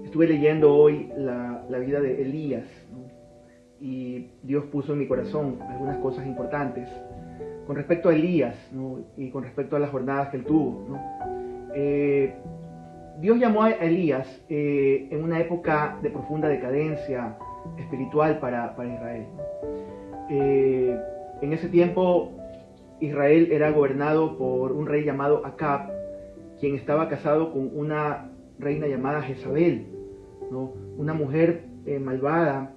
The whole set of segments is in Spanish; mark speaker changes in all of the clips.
Speaker 1: Estuve leyendo hoy la vida de Elías, ¿no? Y Dios puso en mi corazón algunas cosas importantes con respecto a Elías, ¿no? Y con respecto a las jornadas que él tuvo, ¿no? Dios llamó a Elías en una época de profunda decadencia espiritual para Israel, ¿no? En ese tiempo Israel era gobernado por un rey llamado Acab, quien estaba casado con una reina llamada Jezabel, ¿no? Una mujer malvada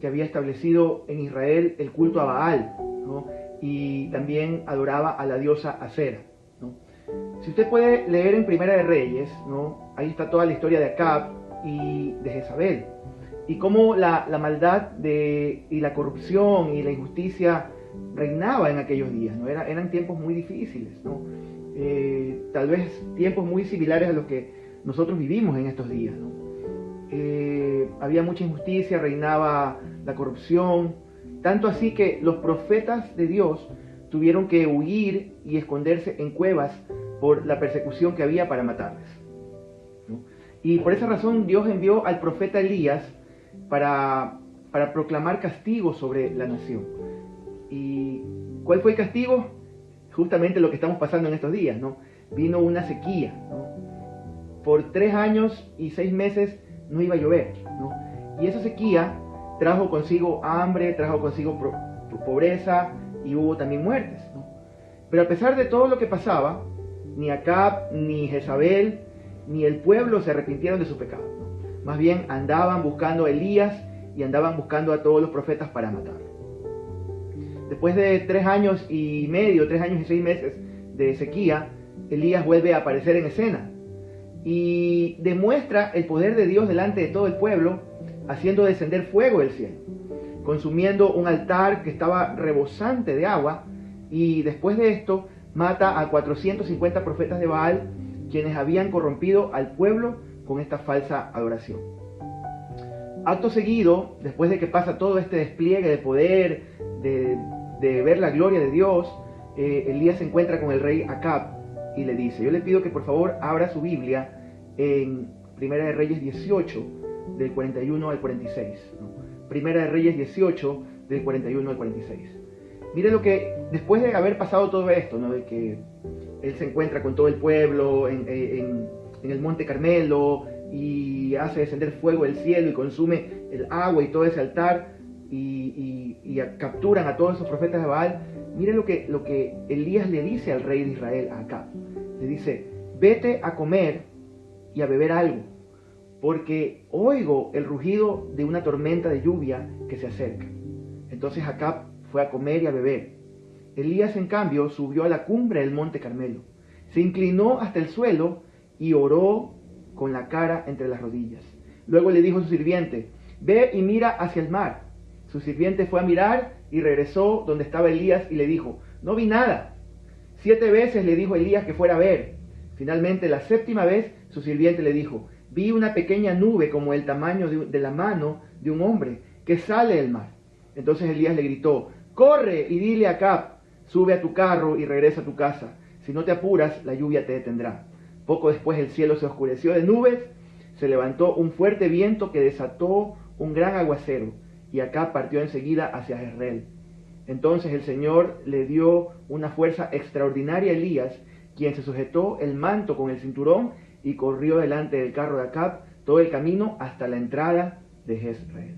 Speaker 1: que había establecido en Israel el culto a Baal, ¿no? Y también adoraba a la diosa Acera, ¿no? Si usted puede leer en Primera de Reyes, ¿no? Ahí está toda la historia de Acab y de Jezabel, y cómo la maldad y la corrupción y la injusticia reinaba en aquellos días, ¿no? Eran tiempos muy difíciles, ¿no? Tal vez tiempos muy similares a los que nosotros vivimos en estos días, ¿no? Había mucha injusticia, reinaba la corrupción, tanto así que los profetas de Dios tuvieron que huir y esconderse en cuevas por la persecución que había para matarles, ¿no? Y por esa razón Dios envió al profeta Elías para proclamar castigo sobre la nación. ¿Y cuál fue el castigo? Justamente lo que estamos pasando en estos días, ¿no? Vino una sequía, ¿no? Por 3 años y 6 meses no iba a llover, ¿no? Y esa sequía trajo consigo hambre, trajo consigo pobreza y hubo también muertes, ¿no? Pero a pesar de todo lo que pasaba, ni Acab, ni Jezabel, ni el pueblo se arrepintieron de su pecado, ¿no? Más bien andaban buscando a Elías y andaban buscando a todos los profetas para matarlo. Después de 3 años y medio, 3 años y 6 meses de sequía, Elías vuelve a aparecer en escena y demuestra el poder de Dios delante de todo el pueblo, haciendo descender fuego del cielo, consumiendo un altar que estaba rebosante de agua, y después de esto mata a 450 profetas de Baal, quienes habían corrompido al pueblo con esta falsa adoración. Acto seguido, después de que pasa todo este despliegue de poder, de ver la gloria de Dios, Elías se encuentra con el rey Acab y le dice: yo le pido que por favor abra su Biblia en Primera de Reyes 18, del 41 al 46, ¿no? Primera de Reyes 18, del 41 al 46. Mire lo que, después de haber pasado todo esto, ¿no? De que él se encuentra con todo el pueblo en el Monte Carmelo y hace descender fuego del cielo y consume el agua y todo ese altar, y capturan a todos esos profetas de Baal. Mire lo que Elías le dice al rey de Israel, a Acab. Le dice: vete a comer y a beber algo, porque oigo el rugido de una tormenta de lluvia que se acerca. Entonces Acab fue a comer y a beber. Elías, en cambio, subió a la cumbre del Monte Carmelo, se inclinó hasta el suelo y oró con la cara entre las rodillas. Luego le dijo a su sirviente: ve y mira hacia el mar. Su sirviente fue a mirar y regresó donde estaba Elías y le dijo: no vi nada. 7 veces le dijo Elías que fuera a ver. Finalmente, la 7ª vez, su sirviente le dijo: vi una pequeña nube como el tamaño de la mano de un hombre que sale del mar. Entonces Elías le gritó: corre y dile a Acab: sube a tu carro y regresa a tu casa. Si no te apuras, la lluvia te detendrá. Poco después el cielo se oscureció de nubes, se levantó un fuerte viento que desató un gran aguacero, y Acab partió enseguida hacia Jezreel. Entonces el Señor le dio una fuerza extraordinaria a Elías, quien se sujetó el manto con el cinturón y corrió delante del carro de Acab todo el camino hasta la entrada de Jezreel.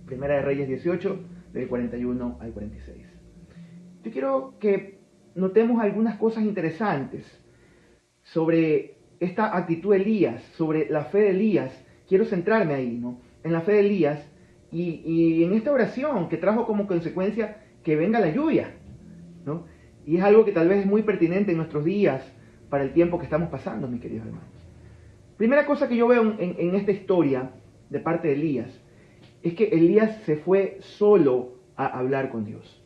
Speaker 1: Primera de Reyes 18, del 41 al 46. Yo quiero que notemos algunas cosas interesantes sobre esta actitud de Elías, sobre la fe de Elías. Quiero centrarme ahí, ¿no? En la fe de Elías y en esta oración que trajo como consecuencia que venga la lluvia, ¿no? Y es algo que tal vez es muy pertinente en nuestros días para el tiempo que estamos pasando, mis queridos hermanos. Primera cosa que yo veo en esta historia de parte de Elías es que Elías se fue solo a hablar con Dios.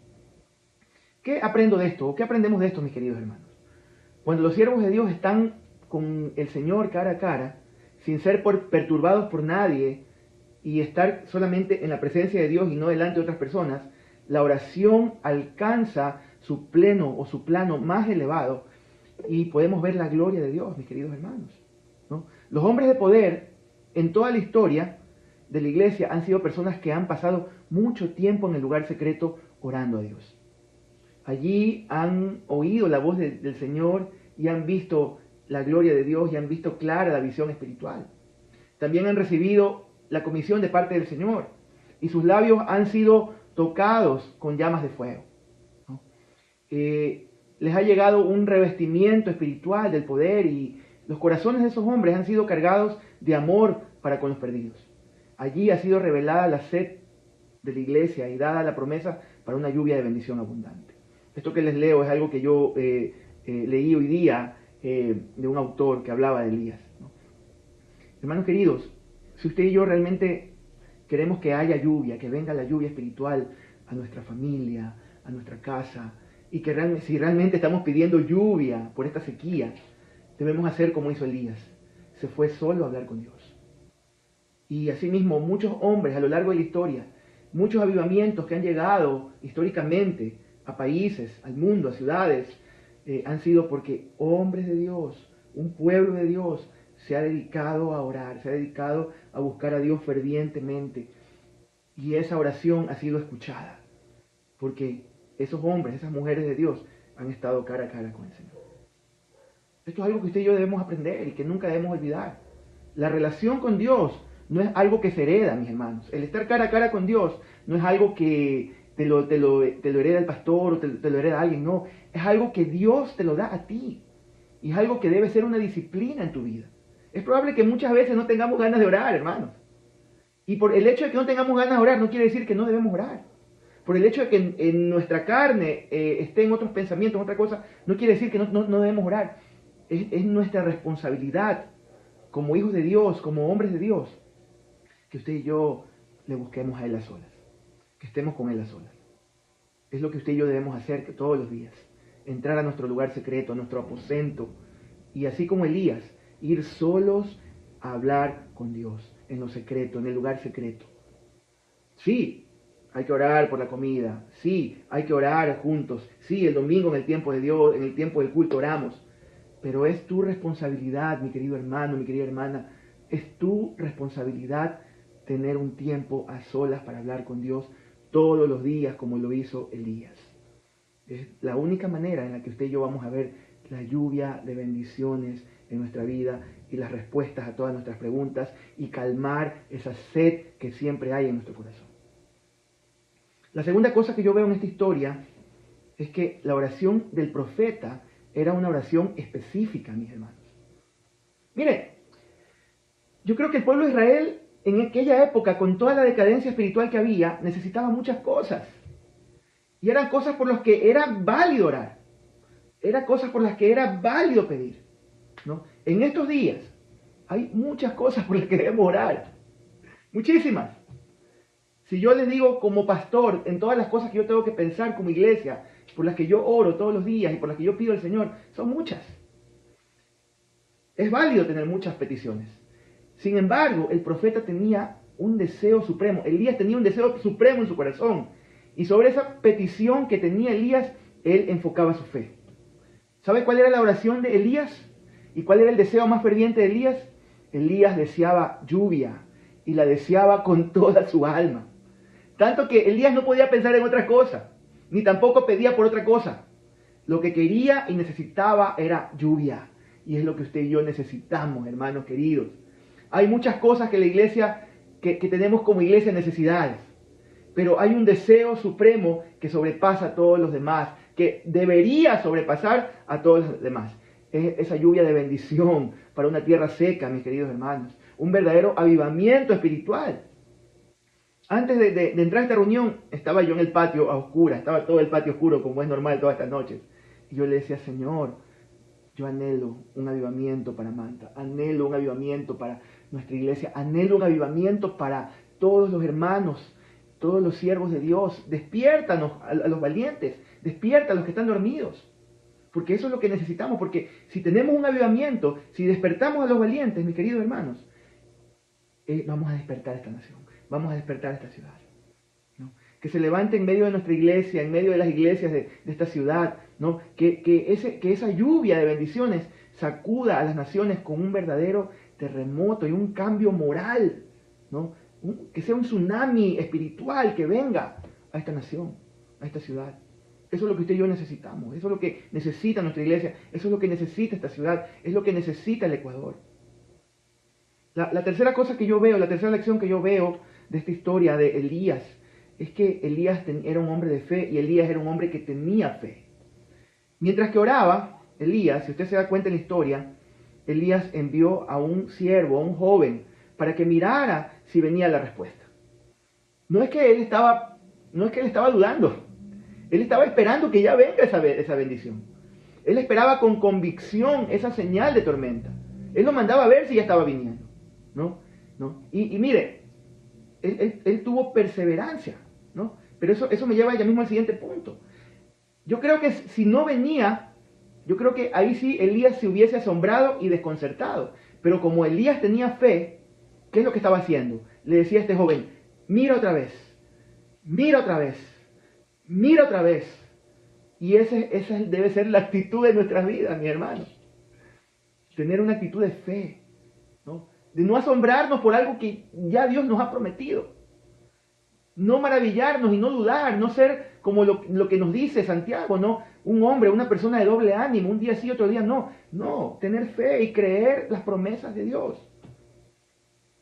Speaker 1: ¿Qué aprendo de esto? ¿Qué aprendemos de esto, mis queridos hermanos? Cuando los siervos de Dios están con el Señor cara a cara, sin ser perturbados por nadie y estar solamente en la presencia de Dios y no delante de otras personas, la oración alcanza su pleno o su plano más elevado y podemos ver la gloria de Dios, mis queridos hermanos, ¿no? Los hombres de poder en toda la historia de la iglesia han sido personas que han pasado mucho tiempo en el lugar secreto orando a Dios. Allí han oído la voz del Señor y han visto la gloria de Dios y han visto clara la visión espiritual. También han recibido la comisión de parte del Señor y sus labios han sido tocados con llamas de fuego, ¿no? Les ha llegado un revestimiento espiritual del poder y los corazones de esos hombres han sido cargados de amor para con los perdidos. Allí ha sido revelada la sed de la iglesia y dada la promesa para una lluvia de bendición abundante. Esto que les leo es algo que yo leí hoy día de un autor que hablaba de Elías, ¿no? Hermanos queridos, si usted y yo realmente queremos que haya lluvia, que venga la lluvia espiritual a nuestra familia, a nuestra casa, y que si realmente estamos pidiendo lluvia por esta sequía, debemos hacer como hizo Elías. Se fue solo a hablar con Dios. Y asimismo, muchos hombres a lo largo de la historia, muchos avivamientos que han llegado históricamente a países, al mundo, a ciudades, han sido porque hombres de Dios, un pueblo de Dios, se ha dedicado a orar, se ha dedicado a buscar a Dios fervientemente. Y esa oración ha sido escuchada, porque esos hombres, esas mujeres de Dios han estado cara a cara con el Señor. Esto es algo que usted y yo debemos aprender y que nunca debemos olvidar. La relación con Dios no es algo que se hereda, mis hermanos. El estar cara a cara con Dios no es algo que te lo hereda el pastor o te lo hereda alguien, no. Es algo que Dios te lo da a ti. Y es algo que debe ser una disciplina en tu vida. Es probable que muchas veces no tengamos ganas de orar, hermanos. Y por el hecho de que no tengamos ganas de orar no quiere decir que no debemos orar. Por el hecho de que en nuestra carne esté en otros pensamientos, en otra cosa, no quiere decir que no debemos orar. Es nuestra responsabilidad como hijos de Dios, como hombres de Dios, que usted y yo le busquemos a Él a solas, que estemos con Él a solas. Es lo que usted y yo debemos hacer todos los días. Entrar a nuestro lugar secreto, a nuestro aposento, y así como Elías, ir solos a hablar con Dios, en lo secreto, en el lugar secreto. Sí, hay que orar por la comida, sí, hay que orar juntos, sí, el domingo en el tiempo de Dios, en el tiempo del culto oramos, pero es tu responsabilidad, mi querido hermano, mi querida hermana, es tu responsabilidad tener un tiempo a solas para hablar con Dios todos los días como lo hizo Elías. Es la única manera en la que usted y yo vamos a ver la lluvia de bendiciones en nuestra vida y las respuestas a todas nuestras preguntas y calmar esa sed que siempre hay en nuestro corazón. La segunda cosa que yo veo en esta historia es que la oración del profeta era una oración específica, mis hermanos. Mire, yo creo que el pueblo de Israel en aquella época, con toda la decadencia espiritual que había, necesitaba muchas cosas. Y eran cosas por las que era válido orar. Eran cosas por las que era válido pedir, ¿no? En estos días hay muchas cosas por las que debemos orar. Muchísimas. Si yo les digo como pastor, en todas las cosas que yo tengo que pensar como iglesia, por las que yo oro todos los días y por las que yo pido al Señor, son muchas. Es válido tener muchas peticiones. Sin embargo, el profeta tenía un deseo supremo. Elías tenía un deseo supremo en su corazón. Y sobre esa petición que tenía Elías, él enfocaba su fe. ¿Sabe cuál era la oración de Elías? ¿Y cuál era el deseo más ferviente de Elías? Elías deseaba lluvia y la deseaba con toda su alma. Tanto que Elías no podía pensar en otra cosa, ni tampoco pedía por otra cosa. Lo que quería y necesitaba era lluvia. Y es lo que usted y yo necesitamos, hermanos queridos. Hay muchas cosas que la iglesia, que tenemos como iglesia necesidades. Pero hay un deseo supremo que sobrepasa a todos los demás, que debería sobrepasar a todos los demás. Es esa lluvia de bendición para una tierra seca, mis queridos hermanos. Un verdadero avivamiento espiritual. Antes de entrar a esta reunión, estaba yo en el patio a oscuras, estaba todo el patio oscuro, como es normal todas estas noches. Y yo le decía, Señor, yo anhelo un avivamiento para Manta, anhelo un avivamiento para nuestra iglesia, anhelo un avivamiento para todos los hermanos, todos los siervos de Dios. Despiértanos a los valientes, despierta a los que están dormidos. Porque eso es lo que necesitamos, porque si tenemos un avivamiento, si despertamos a los valientes, mis queridos hermanos, vamos a despertar esta nación, vamos a despertar esta ciudad, ¿no? Que se levante en medio de nuestra iglesia, en medio de las iglesias de esta ciudad, ¿no? Que esa lluvia de bendiciones sacuda a las naciones con un verdadero terremoto y un cambio moral, ¿no? Que sea un tsunami espiritual que venga a esta nación, a esta ciudad. Eso es lo que usted y yo necesitamos, eso es lo que necesita nuestra iglesia, eso es lo que necesita esta ciudad, es lo que necesita el Ecuador. La tercera cosa que yo veo, la tercera lección que yo veo de esta historia de Elías, es que Elías era un hombre de fe y Elías era un hombre que tenía fe. Mientras que oraba, Elías, si usted se da cuenta en la historia, Elías envió a un siervo, a un joven, para que mirara si venía la respuesta. No es que él estaba dudando, él estaba esperando que ya venga esa bendición. Él esperaba con convicción esa señal de tormenta. Él lo mandaba a ver si ya estaba viniendo. ¿No? Y mire, él tuvo perseverancia, ¿no? Pero eso me lleva ya mismo al siguiente punto. Yo creo que si no venía, yo creo que ahí sí Elías se hubiese asombrado y desconcertado. Pero como Elías tenía fe, ¿qué es lo que estaba haciendo? Le decía a este joven, mira otra vez, mira otra vez, mira otra vez. Y esa debe ser la actitud de nuestras vidas, mi hermano. Tener una actitud de fe, ¿no? De no asombrarnos por algo que ya Dios nos ha prometido. No maravillarnos y no dudar, no ser como lo que nos dice Santiago, ¿no? Un hombre, una persona de doble ánimo, un día sí, otro día no. No, tener fe y creer las promesas de Dios.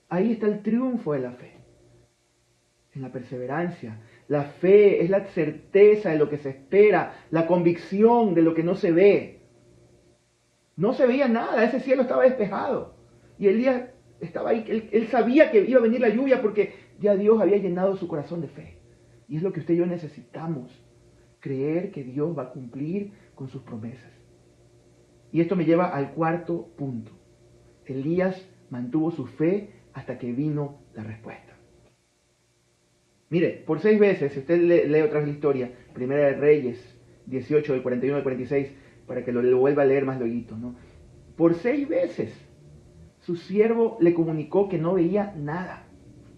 Speaker 1: Ahí está el triunfo de la fe, en la perseverancia. La fe es la certeza de lo que se espera, la convicción de lo que no se ve. No se veía nada, ese cielo estaba despejado. Y Elías estaba ahí, él sabía que iba a venir la lluvia porque ya Dios había llenado su corazón de fe. Y es lo que usted y yo necesitamos, creer que Dios va a cumplir con sus promesas. Y esto me lleva al cuarto punto. Elías mantuvo su fe hasta que vino la respuesta. Mire, por 6 veces, si usted lee otra vez la historia, Primera de Reyes 18, del 41 al 46, para que lo vuelva a leer más luego, ¿no? Por 6 veces su siervo le comunicó que no veía nada,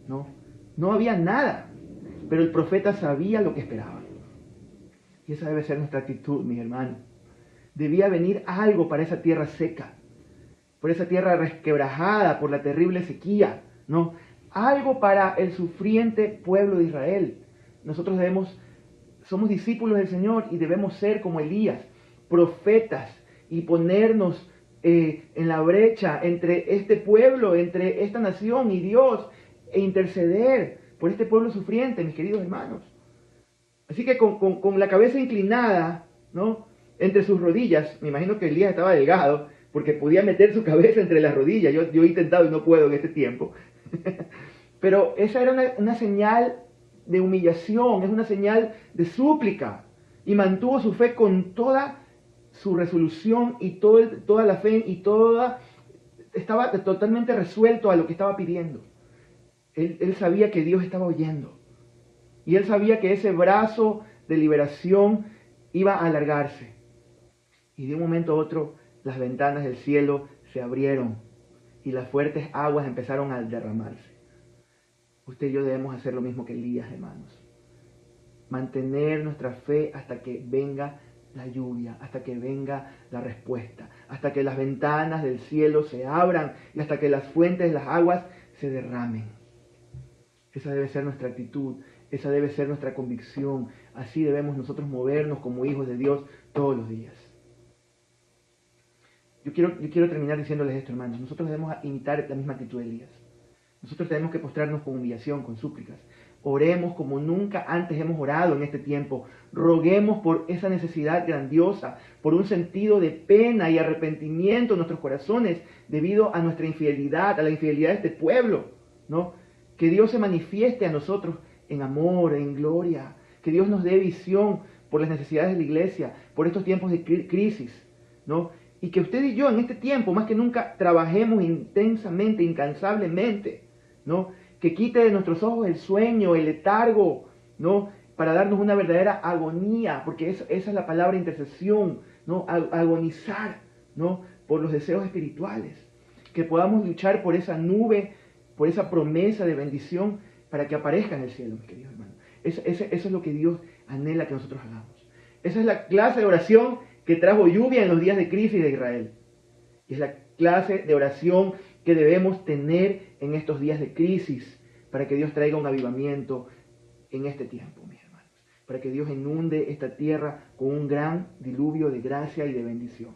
Speaker 1: no había nada, pero el profeta sabía lo que esperaba. Y esa debe ser nuestra actitud, mis hermanos. Debía venir algo para esa tierra seca, por esa tierra resquebrajada por la terrible sequía, ¿no? Algo para el sufriente pueblo de Israel. Nosotros somos discípulos del Señor y debemos ser como Elías, profetas, y ponernos en la brecha entre este pueblo, entre esta nación y Dios, e interceder por este pueblo sufriente, mis queridos hermanos. Así que con la cabeza inclinada, ¿no?, entre sus rodillas, me imagino que Elías estaba delgado, porque podía meter su cabeza entre las rodillas. Yo he intentado y no puedo en este tiempo. Pero esa era una señal de humillación, es una señal de súplica. Y mantuvo su fe con toda su resolución y toda la fe y estaba totalmente resuelto a lo que estaba pidiendo. Él sabía que Dios estaba oyendo. Y él sabía que ese brazo de liberación iba a alargarse. Y de un momento a otro, las ventanas del cielo se abrieron y las fuertes aguas empezaron a derramarse. Usted y yo debemos hacer lo mismo que Elías, hermanos. Mantener nuestra fe hasta que venga la lluvia, hasta que venga la respuesta, hasta que las ventanas del cielo se abran y hasta que las fuentes de las aguas se derramen. Esa debe ser nuestra actitud, esa debe ser nuestra convicción. Así debemos nosotros movernos como hijos de Dios todos los días. Yo quiero terminar diciéndoles esto, hermanos. Nosotros debemos imitar la misma actitud de Elías. Nosotros tenemos que postrarnos con humillación, con súplicas. Oremos como nunca antes hemos orado en este tiempo. Roguemos por esa necesidad grandiosa, por un sentido de pena y arrepentimiento en nuestros corazones debido a nuestra infidelidad, a la infidelidad de este pueblo, ¿no? Que Dios se manifieste a nosotros en amor, en gloria. Que Dios nos dé visión por las necesidades de la iglesia, por estos tiempos de crisis, ¿no? Y que usted y yo en este tiempo, más que nunca, trabajemos intensamente, incansablemente, ¿no? Que quite de nuestros ojos el sueño, el letargo, ¿no? Para darnos una verdadera agonía, porque esa es la palabra intercesión, ¿no? Agonizar, ¿no? Por los deseos espirituales. Que podamos luchar por esa nube, por esa promesa de bendición, para que aparezca en el cielo, mis queridos hermanos. Eso es lo que Dios anhela que nosotros hagamos. Esa es la clase de oración que trajo lluvia en los días de crisis de Israel. Y es la clase de oración que debemos tener en estos días de crisis para que Dios traiga un avivamiento en este tiempo, mis hermanos, para que Dios inunde esta tierra con un gran diluvio de gracia y de bendición.